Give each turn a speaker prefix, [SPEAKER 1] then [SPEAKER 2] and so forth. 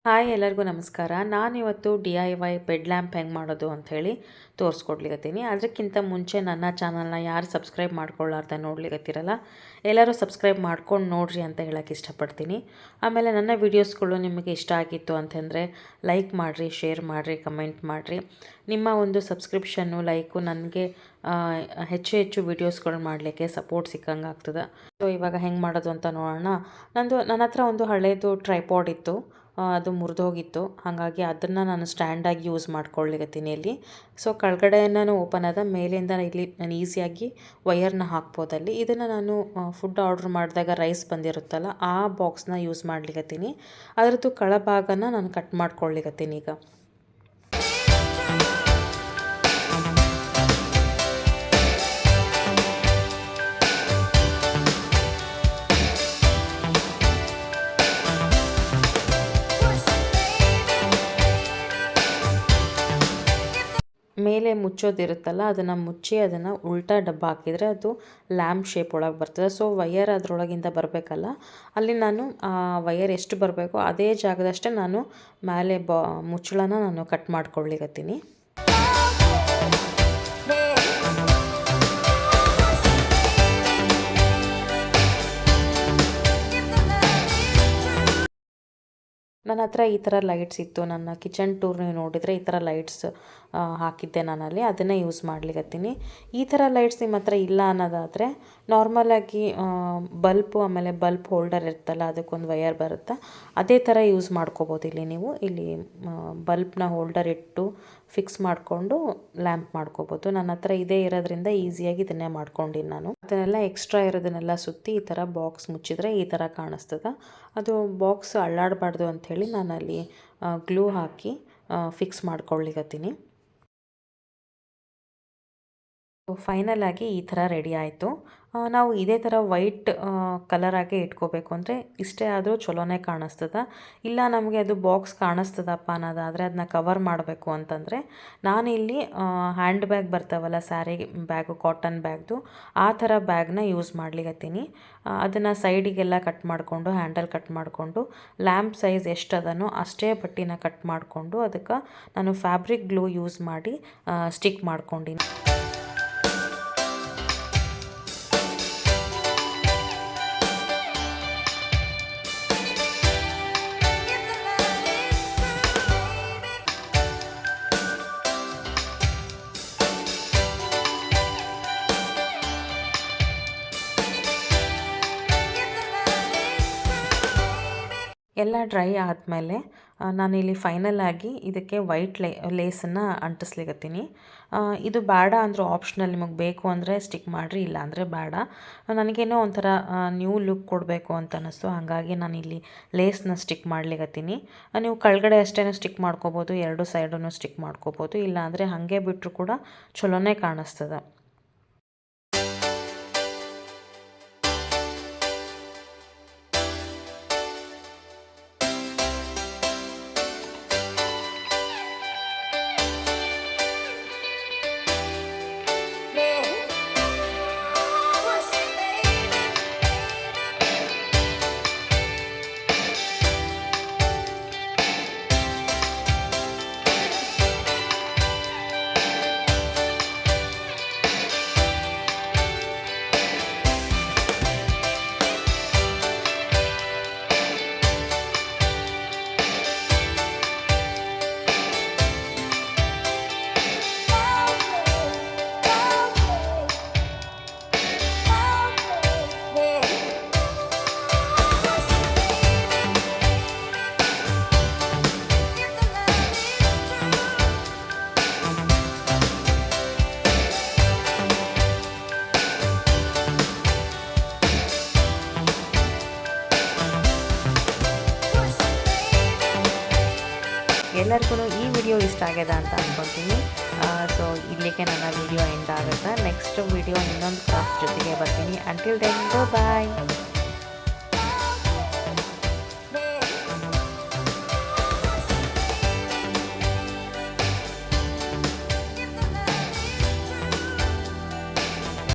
[SPEAKER 1] Hi ಎಲ್ಲರಿಗೂ ನಮಸ್ಕಾರ. ನಾನಿವತ್ತು DIY ಬೆಡ್ ಲ್ಯಾಂಪ್ ಹೆಂಗೆ ಮಾಡೋದು ಅಂಥೇಳಿ ತೋರಿಸ್ಕೊಡ್ಲಿಕತ್ತೀನಿ. ಅದಕ್ಕಿಂತ ಮುಂಚೆ ನನ್ನ ಚಾನಲ್ನ ಯಾರು ಸಬ್ಸ್ಕ್ರೈಬ್ ಮಾಡ್ಕೊಳ್ಳಾರ್ದೆ ನೋಡ್ಲಿಕತ್ತೀರಲ್ಲ, ಎಲ್ಲರೂ ಸಬ್ಸ್ಕ್ರೈಬ್ ಮಾಡ್ಕೊಂಡು ನೋಡ್ರಿ ಅಂತ ಹೇಳಕ್ಕೆ ಇಷ್ಟಪಡ್ತೀನಿ. ಆಮೇಲೆ ನನ್ನ ವೀಡಿಯೋಸ್ಗಳು ನಿಮಗೆ ಇಷ್ಟ ಆಗಿತ್ತು ಅಂತಂದರೆ ಲೈಕ್ ಮಾಡಿರಿ, ಶೇರ್ ಮಾಡಿರಿ, ಕಮೆಂಟ್ ಮಾಡಿರಿ. ನಿಮ್ಮ ಒಂದು ಸಬ್ಸ್ಕ್ರಿಪ್ಷನ್ನು, ಲೈಕು ನನಗೆ ಹೆಚ್ಚು ಹೆಚ್ಚು ವೀಡಿಯೋಸ್ಗಳು ಮಾಡಲಿಕ್ಕೆ ಸಪೋರ್ಟ್ ಸಿಕ್ಕಂಗೆ ಆಗ್ತದೆ. ಸೊ ಇವಾಗ ಹೆಂಗೆ ಮಾಡೋದು ಅಂತ ನೋಡೋಣ. ನನ್ನ ಹತ್ರ ಒಂದು ಹಳೇದು ಟ್ರೈಪಾಡ್ ಇತ್ತು, ಅದು ಮುರಿದೋಗಿತ್ತು. ಹಾಗಾಗಿ ಅದನ್ನು ನಾನು ಸ್ಟ್ಯಾಂಡಾಗಿ ಯೂಸ್ ಮಾಡ್ಕೊಳ್ಳಿಕತ್ತೀನಿ ಇಲ್ಲಿ. ಸೊ ಕೆಳಗಡೆಯಿಂದನೂ ಓಪನ್ ಆದ, ಮೇಲಿಂದ ಇಲ್ಲಿ ನಾನು ಈಸಿಯಾಗಿ ವಯರ್ನ ಹಾಕ್ಬೋದಲ್ಲಿ. ಇದನ್ನು ನಾನು ಫುಡ್ ಆರ್ಡ್ರ್ ಮಾಡಿದಾಗ ರೈಸ್ ಬಂದಿರುತ್ತಲ್ಲ, ಆ ಬಾಕ್ಸ್ನ ಯೂಸ್ ಮಾಡ್ಲಿಕತ್ತೀನಿ. ಅದರದ್ದು ಕೆಳಭಾಗನ ನಾನು ಕಟ್ ಮಾಡ್ಕೊಳ್ಳಿಕತ್ತೀನಿ ಈಗ. ಮೇಲೆ ಮುಚ್ಚೋದಿರುತ್ತಲ್ಲ, ಅದನ್ನು ಮುಚ್ಚಿ ಅದನ್ನು ಉಲ್ಟಾ ಡಬ್ಬ ಹಾಕಿದರೆ ಅದು ಲ್ಯಾಂಪ್ ಶೇಪ್ ಒಳಗೆ ಬರ್ತದೆ. ಸೊ ವಯರ್ ಅದರೊಳಗಿಂದ ಬರಬೇಕಲ್ಲ, ಅಲ್ಲಿ ನಾನು ವಯರ್ ಎಷ್ಟು ಬರಬೇಕೋ ಅದೇ ಜಾಗದಷ್ಟೇ ನಾನು ಮೇಲೆ ಮುಚ್ಚಳನ ನಾನು ಕಟ್ ಮಾಡ್ಕೊಳ್ಳಿಕತ್ತೀನಿ. ನನ್ನ ಹತ್ರ ಈ ಥರ ಲೈಟ್ಸ್ ಇತ್ತು. ನನ್ನ ಕಿಚನ್ ಟೂರ್ ನೀವು ನೋಡಿದರೆ ಈ ಥರ ಲೈಟ್ಸ್ ಹಾಕಿದ್ದೆ ನಾನಲ್ಲಿ, ಅದನ್ನೇ ಯೂಸ್ ಮಾಡ್ಲಿಕತ್ತೀನಿ. ಈ ಥರ ಲೈಟ್ಸ್ ನಿಮ್ಮ ಹತ್ರ ಇಲ್ಲ ಅನ್ನೋದಾದರೆ ನಾರ್ಮಲಾಗಿ ಬಲ್ಪು, ಆಮೇಲೆ ಬಲ್ಪ್ ಹೋಲ್ಡರ್ ಇರ್ತಲ್ಲ, ಅದಕ್ಕೊಂದು ವಯರ್ ಬರುತ್ತೆ, ಅದೇ ಥರ ಯೂಸ್ ಮಾಡ್ಕೋಬೋದು. ಇಲ್ಲಿ ಬಲ್ಪ್ನ ಹೋಲ್ಡರ್ ಇಟ್ಟು ಫಿಕ್ಸ್ ಮಾಡಿಕೊಂಡು ಲ್ಯಾಂಪ್ ಮಾಡ್ಕೋಬೋದು. ನನ್ನ ಹತ್ರ ಇದೇ ಇರೋದ್ರಿಂದ ಈಸಿಯಾಗಿ ಇದನ್ನೇ ಮಾಡ್ಕೊಂಡಿನಿ ನಾನು. ಅದನ್ನೆಲ್ಲ ಎಕ್ಸ್ಟ್ರಾ ಇರೋದನ್ನೆಲ್ಲ ಸುತ್ತಿ ಈ ಥರ ಬಾಕ್ಸ್ ಮುಚ್ಚಿದರೆ ಈ ಥರ ಕಾಣಿಸ್ತದೆ. ಅದು ಬಾಕ್ಸ್ ಅಳ್ಳಾಡಬಾರ್ದು ಅಂಥೇಳಿ ನಾನಲ್ಲಿ ಗ್ಲೂ ಹಾಕಿ ಫಿಕ್ಸ್ ಮಾಡ್ಕೊಳ್ಳಿಕತ್ತೀನಿ. ಫೈನಲ್ ಆಗಿ ಈ ಥರ ರೆಡಿ ಆಯಿತು. ನಾವು ಇದೇ ಥರ ವೈಟ್ ಕಲರಾಗೆ ಇಟ್ಕೋಬೇಕು ಅಂದರೆ ಇಷ್ಟೇ ಆದರೂ ಚಲೋನೇ ಕಾಣಿಸ್ತದೆ. ಇಲ್ಲ ನಮಗೆ ಅದು ಬಾಕ್ಸ್ ಕಾಣಿಸ್ತದಪ್ಪ ಅನ್ನೋದಾದರೆ ಅದನ್ನ ಕವರ್ ಮಾಡಬೇಕು ಅಂತಂದರೆ ನಾನಿಲ್ಲಿ ಹ್ಯಾಂಡ್ ಬ್ಯಾಗ್ ಬರ್ತಾವಲ್ಲ, ಸ್ಯಾರಿ ಬ್ಯಾಗು, ಕಾಟನ್ ಬ್ಯಾಗ್ದು, ಆ ಥರ ಬ್ಯಾಗ್ನ ಯೂಸ್ ಮಾಡ್ಲಿಕತ್ತೀನಿ. ಅದನ್ನು ಸೈಡಿಗೆಲ್ಲ ಕಟ್ ಮಾಡಿಕೊಂಡು, ಹ್ಯಾಂಡಲ್ ಕಟ್ ಮಾಡಿಕೊಂಡು, ಲ್ಯಾಂಪ್ ಸೈಜ್ ಎಷ್ಟು ಅದನೋ ಅಷ್ಟೇ ಬಟ್ಟಿನ ಕಟ್ ಮಾಡಿಕೊಂಡು ಅದಕ್ಕೆ ನಾನು ಫ್ಯಾಬ್ರಿಕ್ ಗ್ಲೂ ಯೂಸ್ ಮಾಡಿ ಸ್ಟಿಕ್ ಮಾಡ್ಕೊಂಡಿನಿ. ಎಲ್ಲ ಡ್ರೈ ಆದಮೇಲೆ ನಾನಿಲ್ಲಿ ಫೈನಲ್ ಆಗಿ ಇದಕ್ಕೆ ವೈಟ್ ಲೇಸನ್ನು ಅಂಟಿಸ್ಲಿಕತ್ತೀನಿ. ಇದು ಬೇಡ ಅಂದರೂ ಆಪ್ಷನಲ್, ನಿಮಗೆ ಬೇಕು ಅಂದರೆ ಸ್ಟಿಕ್ ಮಾಡಿರಿ, ಇಲ್ಲ ಅಂದರೆ ಬೇಡ. ನನಗೇನೋ ಒಂಥರ ನ್ಯೂ ಲುಕ್ ಕೊಡಬೇಕು ಅಂತ ಅನ್ನಿಸ್ತು, ಹಾಗಾಗಿ ನಾನಿಲ್ಲಿ ಲೇಸ್ನ ಸ್ಟಿಕ್ ಮಾಡ್ಲಿಕತ್ತೀನಿ. ನೀವು ಕೆಳಗಡೆ ಅಷ್ಟೇ ಸ್ಟಿಕ್ ಮಾಡ್ಕೋಬೋದು, ಎರಡು ಸೈಡನ್ನು ಸ್ಟಿಕ್ ಮಾಡ್ಕೋಬೋದು, ಇಲ್ಲ ಅಂದರೆ ಹಾಗೆ ಬಿಟ್ಟರು ಕೂಡ ಚಲೋನೇ ಕಾಣಿಸ್ತದೆ. ಎಲ್ಲರಿಗೂ ಈ ವಿಡಿಯೋ ಇಷ್ಟ ಆಗ್ಯದ ಅಂತ ಅಂದ್ಕೊತೀನಿ. ಸೊ ಇಲ್ಲಿಗೆ ನನ್ನ ವಿಡಿಯೋ ಎಂಡ್ ಆಗುತ್ತೆ. ನೆಕ್ಸ್ಟ್ ವಿಡಿಯೋ ಇನ್ನೊಂದು ಕ್ರಾಫ್ಟ್ ಜೊತೆಗೆ ಬರ್ತೀನಿ. ಅಂಟಿಲ್ ದೆನ್ ಬಾಯ್.